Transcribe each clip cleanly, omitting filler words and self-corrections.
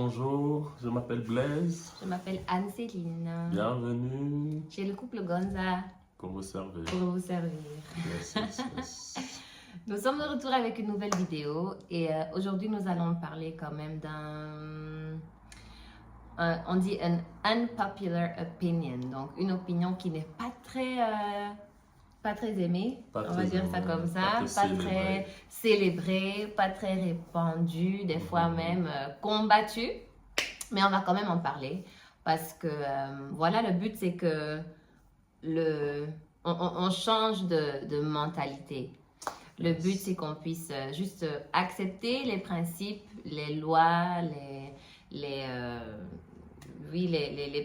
bonjour, je m'appelle Blaise. Je m'appelle Anne-Céline. Bienvenue Chez le couple Gonza pour vous servir. pour vous servir. Yes, yes, yes. Nous sommes de retour avec une nouvelle vidéo et aujourd'hui nous allons parler quand même on dit un unpopular opinion, donc une opinion qui n'est pas très aimée, Pas on va très dire ça aimée, comme ça, pas très très célébrée, pas très répandue, des fois même combattue, mais on va quand même en parler parce que voilà, le but c'est que on change de mentalité. Le but c'est qu'on puisse juste accepter les principes, les lois, les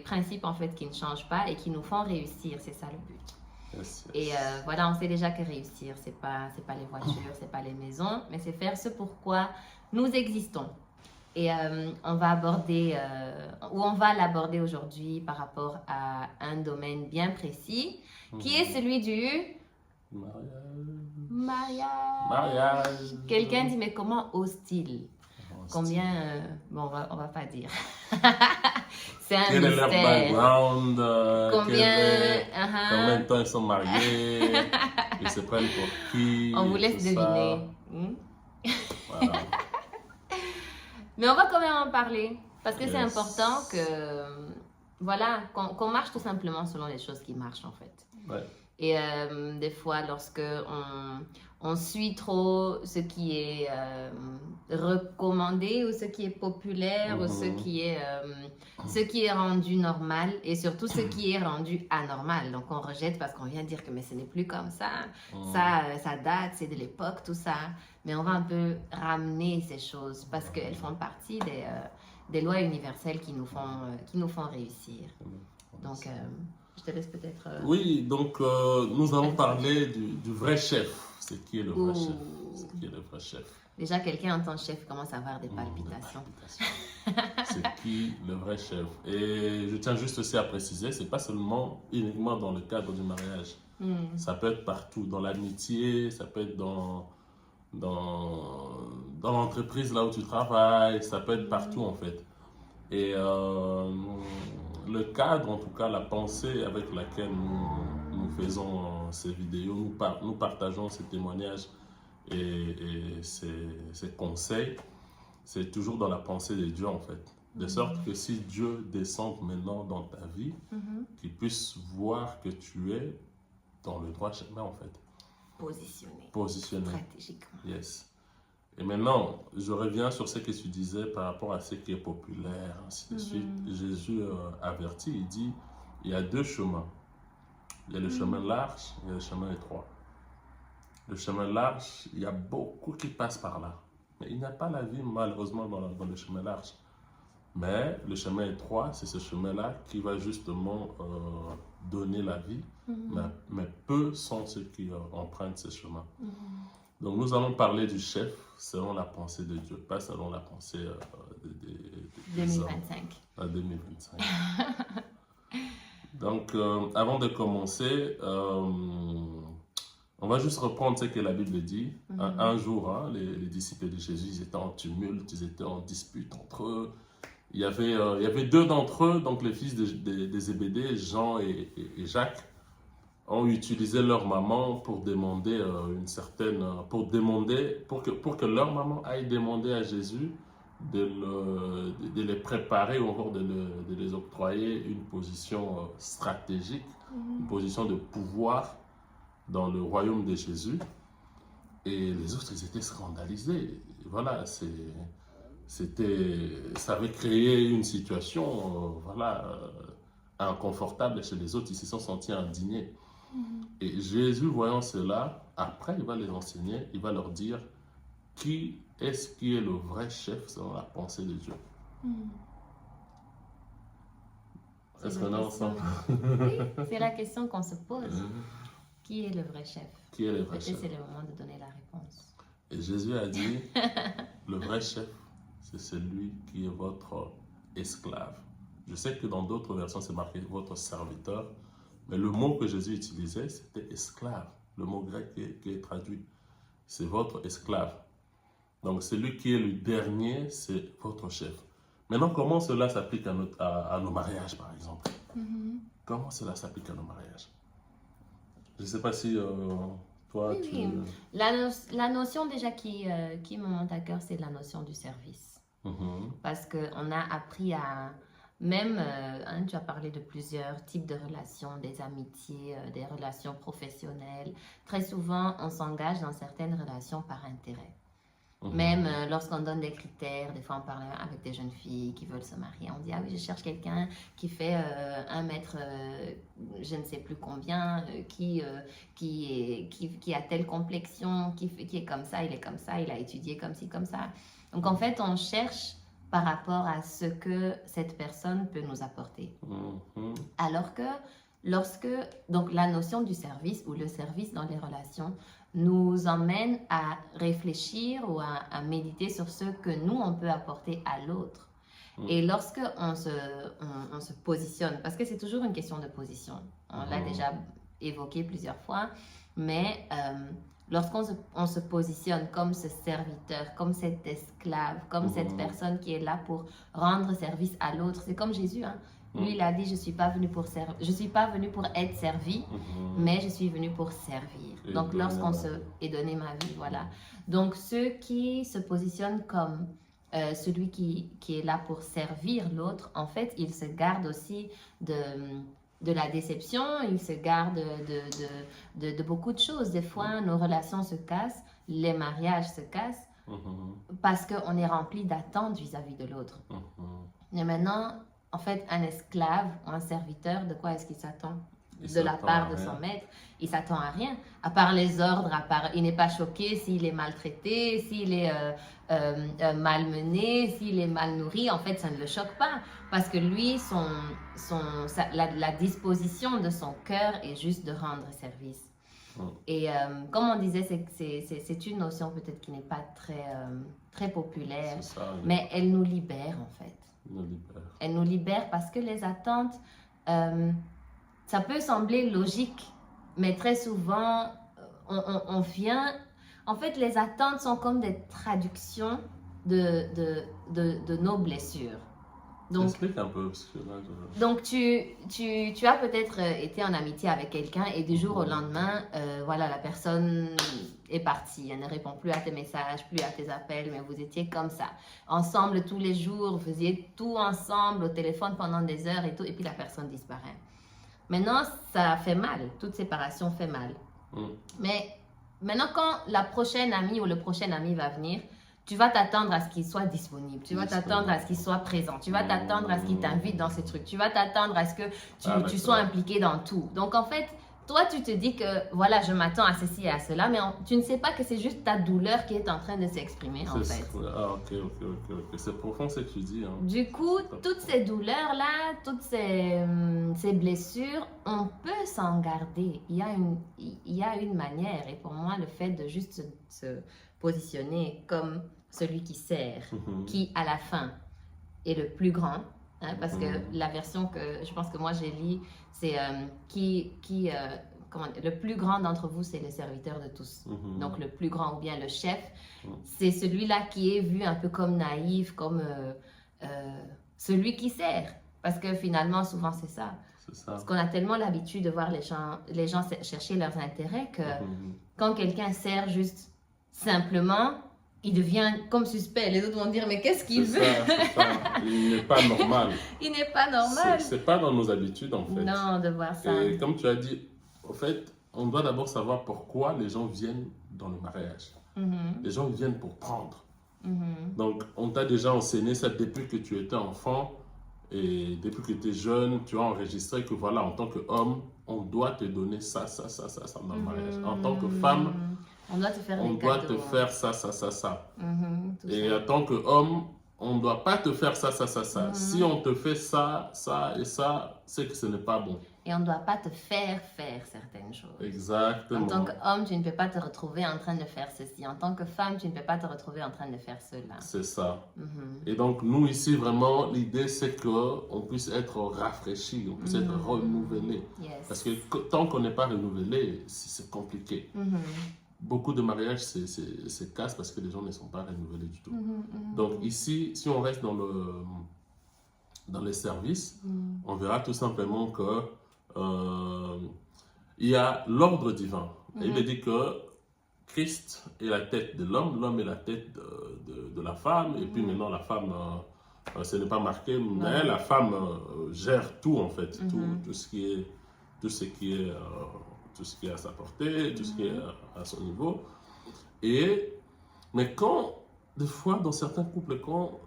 principes en fait qui ne changent pas et qui nous font réussir, c'est ça le but. Yes, yes. Et voilà, on sait déjà que réussir, c'est pas les voitures, c'est pas les maisons, mais c'est faire ce pourquoi nous existons. Et on va l'aborder aujourd'hui par rapport à un domaine bien précis, qui est celui du mariage. Quelqu'un dit, mais comment ose-t-il? Combien bon, on va pas dire. C'est un Quel est leur mystère. background? Combien de temps ils sont mariés? Ils se prennent pour qui? On vous laisse tout ça. deviner. Voilà. Mais on va quand même en parler parce que c'est Yes. important que voilà, qu'on marche tout simplement selon les choses qui marchent en fait. Ouais. Et des fois, lorsque on suit trop ce qui est recommandé ou ce qui est populaire ou ce qui est rendu normal et surtout ce qui est rendu anormal. Donc, on rejette parce qu'on vient dire que mais ce n'est plus comme ça. Ça date, c'est de l'époque, tout ça. Mais on va un peu ramener ces choses parce qu'elles font partie des lois universelles qui nous font réussir. Donc, je te laisse peut-être... Oui, donc nous allons parler du vrai chef. C'est qui est le vrai chef? Ouh. C'est qui est le vrai chef? Déjà, quelqu'un en tant que chef commence à avoir des palpitations. C'est qui le vrai chef? Et je tiens juste aussi à préciser, c'est pas seulement uniquement dans le cadre du mariage. Ça peut être partout, dans l'amitié, ça peut être dans l'entreprise là où tu travailles, ça peut être partout en fait. Et le cadre, en tout cas, la pensée avec laquelle nous faisons ces vidéos, nous partageons ces témoignages et ces conseils, c'est toujours dans la pensée de Dieu en fait. De sorte que si Dieu descend maintenant dans ta vie, qu'il puisse voir que tu es dans le droit chemin en fait. Positionné. Stratégiquement. Yes. Et maintenant, je reviens sur ce que tu disais par rapport à ce qui est populaire, ainsi de suite. Jésus avertit, il dit, il y a deux chemins. Il y a le chemin large, il y a le chemin étroit. Le chemin large, il y a beaucoup qui passent par là. Mais il n'y a pas la vie, malheureusement, dans le chemin large. Mais le chemin étroit, c'est ce chemin-là qui va justement donner la vie. Mais peu sont ceux qui empruntent ce chemin. Donc nous allons parler du chef selon la pensée de Dieu, pas selon la pensée des 2025. hommes. 2025. Donc avant de commencer, on va juste reprendre ce que la Bible dit. Un jour, les disciples de Jésus, ils étaient en tumulte, ils étaient en dispute entre eux. Il y avait deux d'entre eux, donc les fils des Zébédée, Jean et Jacques, ont utilisé leur maman pour demander pour que leur maman aille demander à Jésus de les préparer ou encore de les octroyer une position stratégique, une position de pouvoir dans le royaume de Jésus. Et les autres, ils étaient scandalisés. Et voilà, ça avait créé une situation inconfortable chez les autres. Ils se sont sentis indignés. Et Jésus, voyant cela, après, il va les enseigner, il va leur dire qui est-ce qui est le vrai chef selon la pensée de Dieu. Est-ce qu'on est ensemble? Oui, c'est la question qu'on se pose. Qui est le vrai chef? Qui est le vrai chef? Peut-être c'est le moment de donner la réponse. Et Jésus a dit, le vrai chef, c'est celui qui est votre esclave. Je sais que dans d'autres versions, c'est marqué votre serviteur. Mais le mot que Jésus utilisait, c'était esclave. Le mot grec qui est traduit. C'est votre esclave. Donc, celui qui est le dernier, c'est votre chef. Maintenant, comment cela s'applique à nos mariages, par exemple? Mhm. Comment cela s'applique à nos mariages? Je ne sais pas si toi, Oui, oui. La notion déjà qui me monte à cœur, c'est la notion du service. Parce qu'on a appris à... Même, tu as parlé de plusieurs types de relations, des amitiés, des relations professionnelles. Très souvent, on s'engage dans certaines relations par intérêt. Même lorsqu'on donne des critères, des fois on parle avec des jeunes filles qui veulent se marier, on dit ah oui je cherche quelqu'un qui fait 1 mètre je ne sais plus combien, qui a telle complexion, qui est comme ça, il est comme ça, il a étudié comme ci, comme ça. Donc en fait on cherche par rapport à ce que cette personne peut nous apporter. Alors que donc la notion du service ou le service dans les relations nous emmène à réfléchir ou à méditer sur ce que nous, on peut apporter à l'autre. Et lorsque on se positionne, parce que c'est toujours une question de position, on l'a déjà évoqué plusieurs fois, mais lorsqu'on se positionne comme ce serviteur, comme cet esclave, comme cette personne qui est là pour rendre service à l'autre, c'est comme Jésus, hein. Lui, il a dit, je suis pas venu pour être servi, mais je suis venu pour servir. Donc, et donner ma vie, voilà. Donc, ceux qui se positionnent comme celui qui est là pour servir l'autre, en fait, ils se gardent aussi de la déception, ils se gardent de beaucoup de choses. Des fois, nos relations se cassent, les mariages se cassent, parce qu'on est rempli d'attentes vis-à-vis de l'autre. Mais maintenant, en fait, un esclave ou un serviteur, de quoi est-ce qu'il s'attend? De la part de son maître. Il s'attend à rien, à part les ordres, il n'est pas choqué s'il est maltraité, s'il est malmené, s'il est mal nourri. En fait, ça ne le choque pas, parce que lui, la disposition de son cœur est juste de rendre service. Et comme on disait, c'est une notion peut-être qui n'est pas très populaire, mais elle nous libère en fait. Elle nous libère parce que les attentes, ça peut sembler logique, mais très souvent, on vient... En fait, les attentes sont comme des traductions de nos blessures. Donc, explique un peu. Donc, tu as peut-être été en amitié avec quelqu'un et du jour au lendemain, voilà, la personne est partie. Elle ne répond plus à tes messages, plus à tes appels, mais vous étiez comme ça. Ensemble tous les jours, vous faisiez tout ensemble au téléphone pendant des heures et tout, et puis la personne disparaît. Maintenant, ça fait mal. Toute séparation fait mal. Mais maintenant, quand la prochaine amie ou le prochain ami va venir, tu vas t'attendre à ce qu'il soit disponible. Tu vas t'attendre à ce qu'il soit présent. Tu vas t'attendre à ce qu'il t'invite dans ces trucs. Tu vas t'attendre à ce que tu sois impliqué dans tout. Donc, en fait, toi, tu te dis que, voilà, je m'attends à ceci et à cela, mais tu ne sais pas que c'est juste ta douleur qui est en train de s'exprimer, en fait. Ah, ok. C'est profond ce que tu dis. Hein. Du coup, toutes ces douleurs-là, toutes ces blessures, on peut s'en garder. Il y a une manière. Et pour moi, le fait de juste se positionner comme celui qui sert, qui à la fin est le plus grand, hein, parce que la version que je pense que moi j'ai lu, c'est le plus grand d'entre vous, c'est le serviteur de tous. Donc le plus grand ou bien le chef, c'est celui-là qui est vu un peu comme naïf, comme celui qui sert. Parce que finalement, souvent c'est ça. Parce qu'on a tellement l'habitude de voir les gens chercher leurs intérêts que quand quelqu'un sert juste simplement, il devient comme suspect. Les autres vont dire, mais qu'est-ce qu'il veut? C'est ça. Il n'est pas normal. Il n'est pas normal. C'est pas dans nos habitudes, en fait. Non, de voir ça. Et comme tu as dit, en fait, on doit d'abord savoir pourquoi les gens viennent dans le mariage. Les gens viennent pour prendre. Donc, on t'a déjà enseigné ça depuis que tu étais enfant. Et depuis que tu es jeune, tu as enregistré que voilà, en tant qu'homme, on doit te donner ça dans le mariage. En tant que femme, on doit te faire ça. Et en tant qu'homme, on ne doit pas te faire ça. Si on te fait ça et ça, c'est que ce n'est pas bon. Et on ne doit pas te faire certaines choses. Exactement. En tant qu'homme, tu ne peux pas te retrouver en train de faire ceci. En tant que femme, tu ne peux pas te retrouver en train de faire cela. C'est ça. Et donc, nous ici, vraiment, l'idée, c'est qu'on puisse être rafraîchi, on puisse être renouvelé. Parce que tant qu'on n'est pas renouvelé, c'est compliqué. Beaucoup de mariages se cassent parce que les gens ne sont pas renouvelés du tout. Donc ici, si on reste dans dans les services, on verra tout simplement que il y a l'ordre divin. Et il est dit que Christ est la tête de l'homme, l'homme est la tête de la femme, et puis maintenant la femme, ce n'est pas marqué, mais la femme gère tout en fait, tout ce qui est, tout ce qui est à sa portée, tout ce qui est à son niveau. Mais quand, des fois, dans certains couples, quand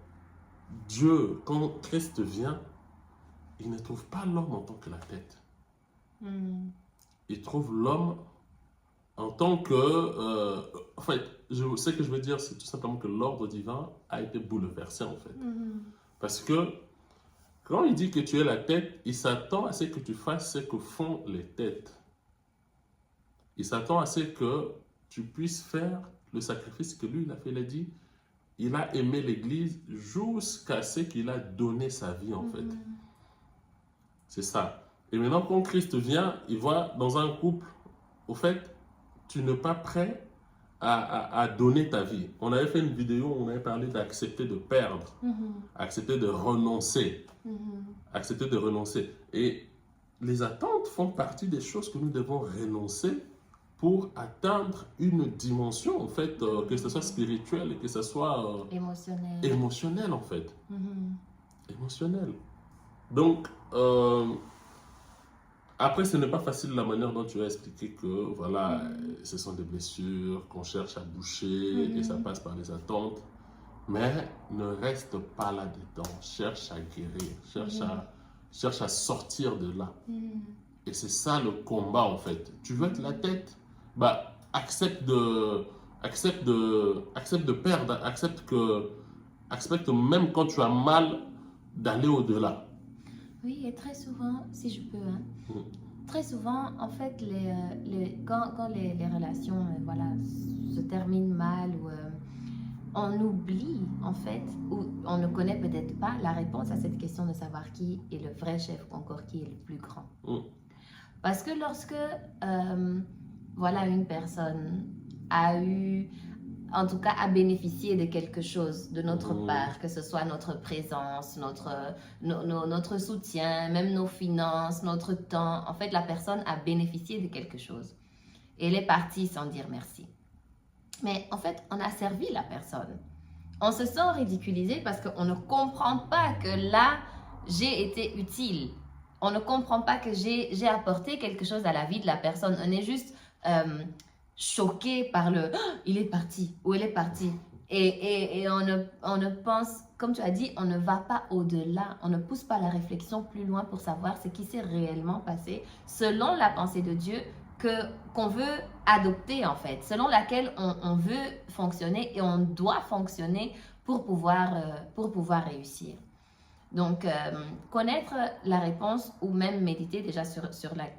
Christ vient, il ne trouve pas l'homme en tant que la tête. Il trouve l'homme en tant que... en fait, ce que je veux dire, c'est tout simplement que l'ordre divin a été bouleversé, en fait. Parce que quand il dit que tu es la tête, il s'attend à ce que tu fasses ce que font les têtes. Il s'attend à ce que tu puisses faire le sacrifice que lui, il a fait. Il a dit, il a aimé l'Église jusqu'à ce qu'il a donné sa vie, en fait. C'est ça. Et maintenant, quand Christ vient, il voit dans un couple, au fait, tu n'es pas prêt à donner ta vie. On avait fait une vidéo où on avait parlé d'accepter de perdre, accepter de renoncer, accepter de renoncer. Et les attentes font partie des choses que nous devons renoncer pour atteindre une dimension, en fait, que ce soit spirituelle et que ce soit émotionnel, en fait. Émotionnel. Donc, après, ce n'est pas facile la manière dont tu as expliqué que, voilà, ce sont des blessures qu'on cherche à boucher et ça passe par les attentes. Mais ne reste pas là-dedans. Cherche à guérir, cherche à sortir de là. Et c'est ça le combat, en fait. Tu veux être la tête, bah, accepte de perdre, accepte même quand tu as mal d'aller au-delà. Oui, et très souvent, si je peux, très souvent, en fait, quand les relations voilà, se terminent mal, ou on oublie, en fait, ou on ne connaît peut-être pas la réponse à cette question de savoir qui est le vrai chef ou encore qui est le plus grand. Parce que lorsque, voilà, une personne a eu... en tout cas, à bénéficier de quelque chose de notre part, que ce soit notre présence, notre soutien, même nos finances, notre temps. En fait, la personne a bénéficié de quelque chose. Et elle est partie sans dire merci. Mais en fait, on a servi la personne. On se sent ridiculisé parce qu'on ne comprend pas que là, j'ai été utile. On ne comprend pas que j'ai apporté quelque chose à la vie de la personne. On est juste... choqué par le il est parti ou elle est partie et on ne pense, comme tu as dit, on ne va pas au-delà, on ne pousse pas la réflexion plus loin pour savoir ce qui s'est réellement passé selon la pensée de Dieu qu'on veut adopter, en fait, selon laquelle on veut fonctionner et on doit fonctionner pour pouvoir réussir. Donc, connaître la réponse ou même méditer déjà sur la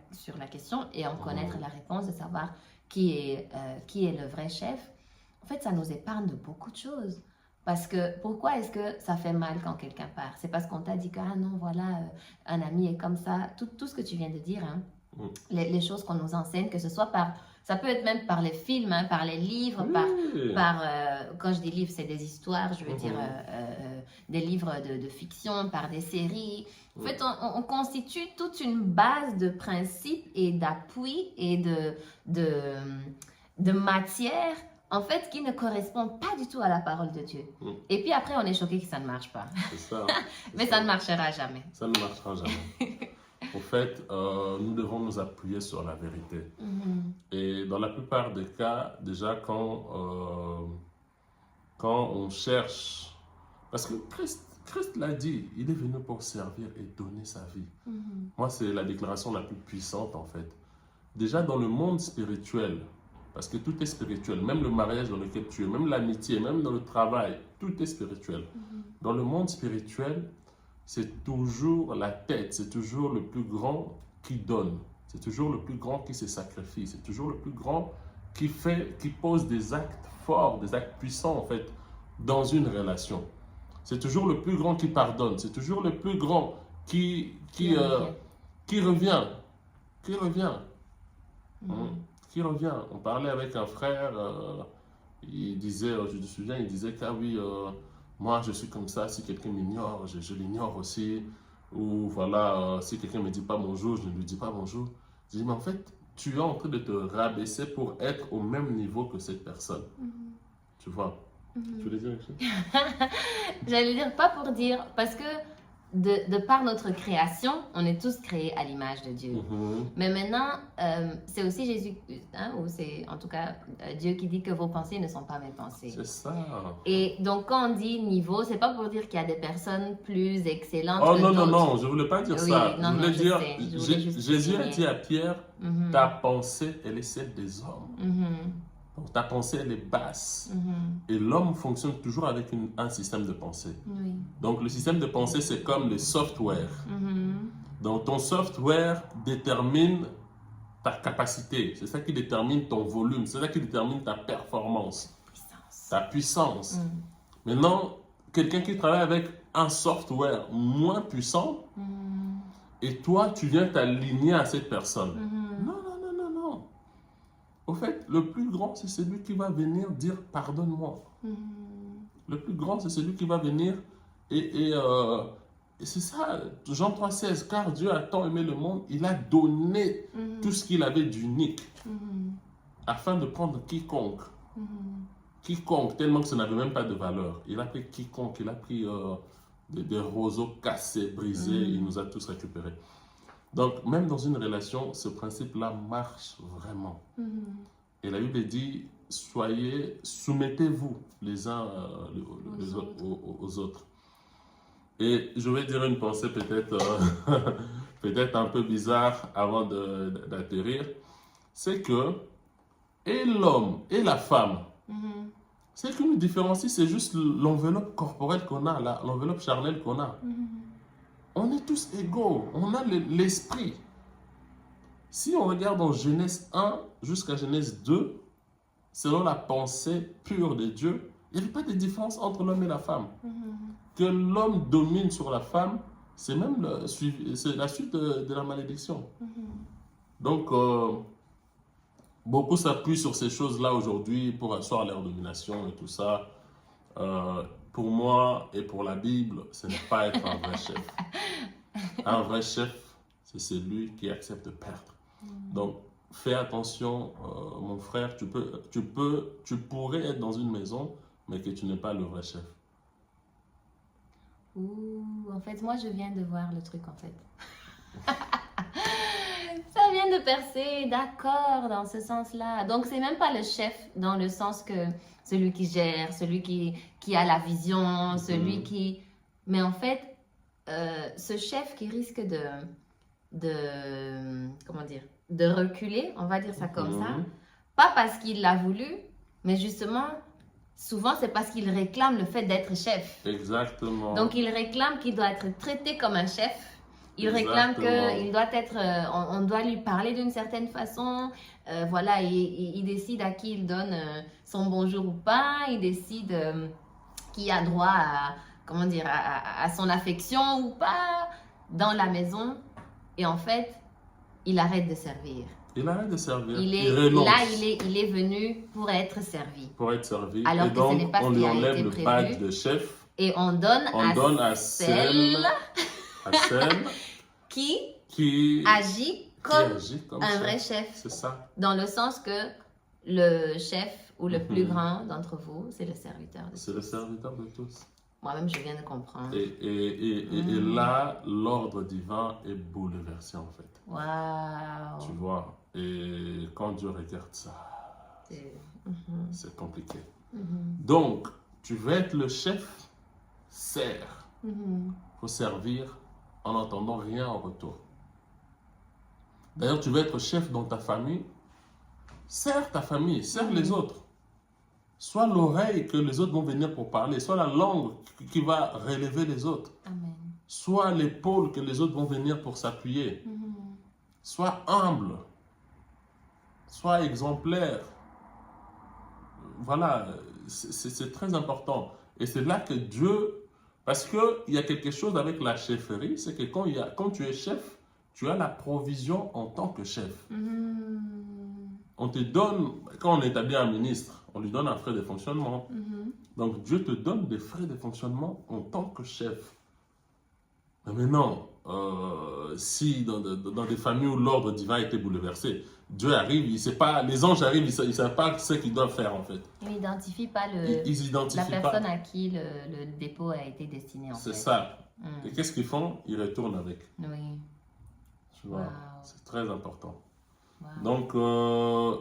question et en connaître la réponse, de savoir qui est le vrai chef, en fait, ça nous épargne de beaucoup de choses. Parce que, pourquoi est-ce que ça fait mal quand quelqu'un part? C'est parce qu'on t'a dit que, ah non, voilà, un ami est comme ça. Tout ce que tu viens de dire, hein, les choses qu'on nous enseigne, que ce soit ça peut être même par les films, hein, par les livres, quand je dis livres, c'est des histoires, je veux dire des livres de fiction, par des séries. En fait, on constitue toute une base de principes et d'appui et de matière, en fait, qui ne correspond pas du tout à la parole de Dieu. Et puis après, on est choqué que ça ne marche pas. C'est ça. Mais ça ne marchera jamais. Ça ne marchera jamais. En fait, nous devons nous appuyer sur la vérité. Et dans la plupart des cas, déjà quand on cherche... Parce que Christ l'a dit, il est venu pour servir et donner sa vie. Moi, c'est la déclaration la plus puissante, en fait. Déjà dans le monde spirituel, parce que tout est spirituel, même le mariage dans lequel tu es, même l'amitié, même dans le travail, tout est spirituel. Dans le monde spirituel, c'est toujours la tête, c'est toujours le plus grand qui donne. C'est toujours le plus grand qui se sacrifie. C'est toujours le plus grand qui pose des actes forts, des actes puissants, en fait, dans une relation. C'est toujours le plus grand qui pardonne. C'est toujours le plus grand qui revient. Qui revient. On parlait avec un frère, il disait, je me souviens, il disait que moi je suis comme ça, si quelqu'un m'ignore, je l'ignore aussi. Ou voilà, si quelqu'un ne me dit pas bonjour, je ne lui dis pas bonjour. Je dis, mais en fait, tu es en train de te rabaisser pour être au même niveau que cette personne. Tu vois? Tu voulais dire quelque chose? J'allais dire, pas pour dire, parce que de par notre création, on est tous créés à l'image de Dieu. Mais maintenant, c'est aussi Jésus, hein, ou c'est en tout cas Dieu qui dit que vos pensées ne sont pas mes pensées. C'est ça. Et donc, quand on dit niveau, c'est pas pour dire qu'il y a des personnes plus excellentes Oh que non, non, d'autres. non, je ne voulais pas dire Oui, ça. non, je voulais non, je dire, sais. Je voulais juste Jésus a souligner. dit à Pierre, ta pensée, elle est celle des hommes. Donc ta pensée, elle est basse. Et l'homme fonctionne toujours avec un système de pensée. Oui. Donc le système de pensée, c'est comme le software. Donc ton software détermine ta capacité. C'est ça qui détermine ton volume. C'est ça qui détermine ta performance, Puissance. ta puissance. Maintenant, quelqu'un qui travaille avec un software moins puissant, et toi, tu viens t'aligner à cette personne. Non, non, non, non, non. Au fait, le plus grand, c'est celui qui va venir dire pardonne-moi. Le plus grand, c'est celui qui va venir et c'est ça, Jean 3,16, car Dieu a tant aimé le monde, il a donné tout ce qu'il avait d'unique afin de prendre quiconque. Quiconque, tellement que ça n'avait même pas de valeur. Il a pris quiconque, il a pris des roseaux cassés, brisés, il nous a tous récupérés. Donc, même dans une relation, ce principe-là marche vraiment. Et la Bible dit, soumettez-vous les uns aux autres. Et je vais dire une pensée peut-être peut-être un peu bizarre avant d'atterrir. C'est que, et l'homme et la femme, ce qui nous différencie, c'est juste l'enveloppe corporelle qu'on a, l'enveloppe charnelle qu'on a. On est tous égaux, on a l'esprit. Si on regarde en Genèse 1 jusqu'à Genèse 2, selon la pensée pure de Dieu, il n'y avait pas de différence entre l'homme et la femme. Que l'homme domine sur la femme, c'est même c'est la suite de la malédiction. Donc, beaucoup s'appuient sur ces choses-là aujourd'hui pour asseoir leur domination et tout ça. Pour moi et pour la Bible, ce n'est pas être un vrai chef. Un vrai chef, c'est celui qui accepte de perdre. Donc, fais attention, mon frère, tu pourrais être dans une maison, mais que tu n'es pas le vrai chef. Ouh, en fait, moi, je viens de voir le truc, en fait. Ça vient de percer, d'accord, dans ce sens-là. Donc, c'est même pas le chef dans le sens que celui qui gère, celui qui a la vision, celui qui... Mais en fait, ce chef qui risque comment dire, de reculer, on va dire ça comme ça, pas parce qu'il l'a voulu, mais justement, souvent c'est parce qu'il réclame le fait d'être chef. Exactement. Donc il réclame qu'il doit être traité comme un chef. Il réclame qu'il doit être, on doit lui parler d'une certaine façon. Voilà, il décide à qui il donne son bonjour ou pas. Il décide qui a droit à, comment dire, à son affection ou pas dans la maison. Et en fait, il arrête de servir. Il arrête de servir. Il renonce. Là, il est venu pour être servi. Pour être servi. Alors et que donc, ce n'est pas on ce lui qui a enlève été le prévu. badge de chef. Et on donne à celle qui agit comme un vrai chef. C'est ça. Dans le sens que le chef ou le plus grand d'entre vous, c'est le serviteur de tous. C'est le serviteur de tous. Moi-même, je viens de comprendre. Et là, l'ordre divin est bouleversé en fait. Waouh. Tu vois. Et quand Dieu regarde ça, c'est compliqué. Donc, tu veux être le chef, sers. Faut servir en n'entendant rien en retour. D'ailleurs, tu veux être chef dans ta famille, sers ta famille, sers les autres. Sois l'oreille que les autres vont venir pour parler, sois la langue qui va relever les autres. Amen. Sois l'épaule que les autres vont venir pour s'appuyer. Sois humble. Sois exemplaire. Voilà, c'est très important. Et c'est là que Dieu... Parce qu'il y a quelque chose avec la chefferie, c'est que quand tu es chef, tu as la provision en tant que chef. On te donne, quand on établit un ministre, on lui donne un frais de fonctionnement. Donc Dieu te donne des frais de fonctionnement en tant que chef. Mais maintenant, si dans des familles où l'ordre divin a été bouleversé, Dieu arrive, il sait pas, les anges arrivent, ils ne savent pas ce qu'ils doivent faire en fait. Ils n'identifient pas Ils la identifient personne pas. à qui le dépôt a été destiné en fait. C'est ça. Et qu'est-ce qu'ils font? Ils retournent avec. Oui. Tu vois, Wow. c'est très important. Wow. Donc,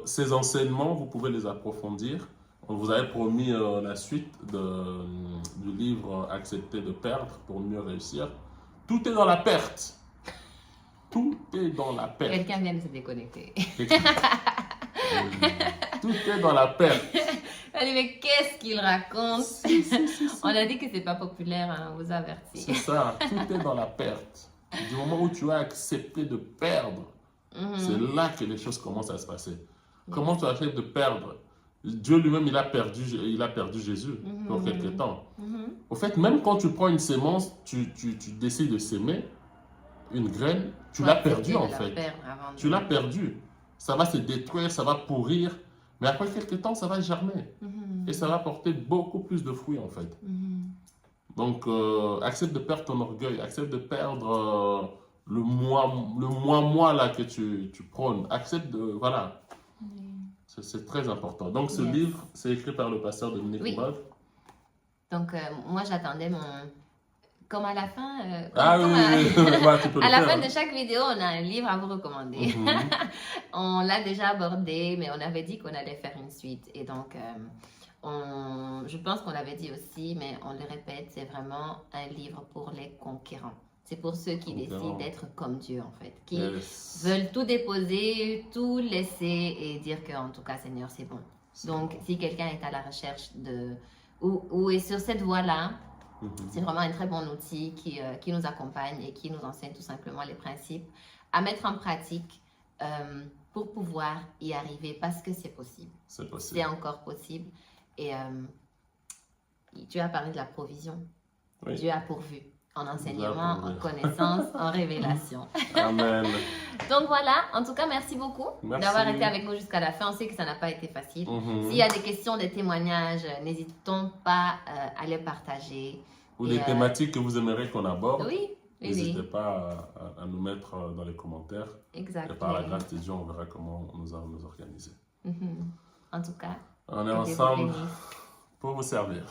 ces enseignements, vous pouvez les approfondir. On vous avait promis la suite du livre Accepter de perdre pour mieux réussir. Tout est dans la perte. Tout est dans la perte. Quelqu'un vient de se déconnecter. Tout est dans la perte. Elle dit, mais qu'est-ce qu'il raconte? On a dit que c'est pas populaire, hein, on vous avertit. C'est ça, tout est dans la perte. Du moment où tu as accepté de perdre, c'est là que les choses commencent à se passer. Comment tu acceptes de perdre? Dieu lui-même, il a perdu Jésus pour quelque temps. Au fait, même quand tu prends une sémence, tu décides de s'aimer une graine, tu l'as perdue en fait. Tu l'as perdue. Ça va se détruire, ça va pourrir, mais après quelque temps, ça va germer. Et ça va porter beaucoup plus de fruits en fait. Donc, accepte de perdre ton orgueil, accepte de perdre le moi là que tu prônes. Accepte de, voilà. C'est très important. Donc, ce livre, c'est écrit par le pasteur Dominique Oubad. Donc, moi, j'attendais mon... Comme à la fin, à la fin de chaque vidéo, on a un livre à vous recommander. On l'a déjà abordé, mais on avait dit qu'on allait faire une suite. Et donc, je pense qu'on l'avait dit aussi, mais on le répète, c'est vraiment un livre pour les conquérants. C'est pour ceux qui décident d'être comme Dieu, en fait. Qui veulent tout déposer, tout laisser et dire qu'en tout cas, Seigneur, c'est bon. Donc, si quelqu'un est à la recherche ou est sur cette voie-là, c'est vraiment un très bon outil qui nous accompagne et qui nous enseigne tout simplement les principes à mettre en pratique pour pouvoir y arriver parce que c'est possible. C'est possible. C'est encore possible. Et tu as parlé de la provision. Oui. Dieu a pourvu en enseignement, en connaissance, en révélation. Amen. Donc voilà, en tout cas, merci beaucoup d'avoir été avec nous jusqu'à la fin. On sait que ça n'a pas été facile. S'il y a des questions, des témoignages, n'hésitons pas à les partager. Ou des thématiques que vous aimeriez qu'on aborde. Oui. N'hésitez pas à nous mettre dans les commentaires. Exactement. Et par la grâce de Dieu, on verra comment nous allons nous organiser. En tout cas, on est ensemble pour vous servir.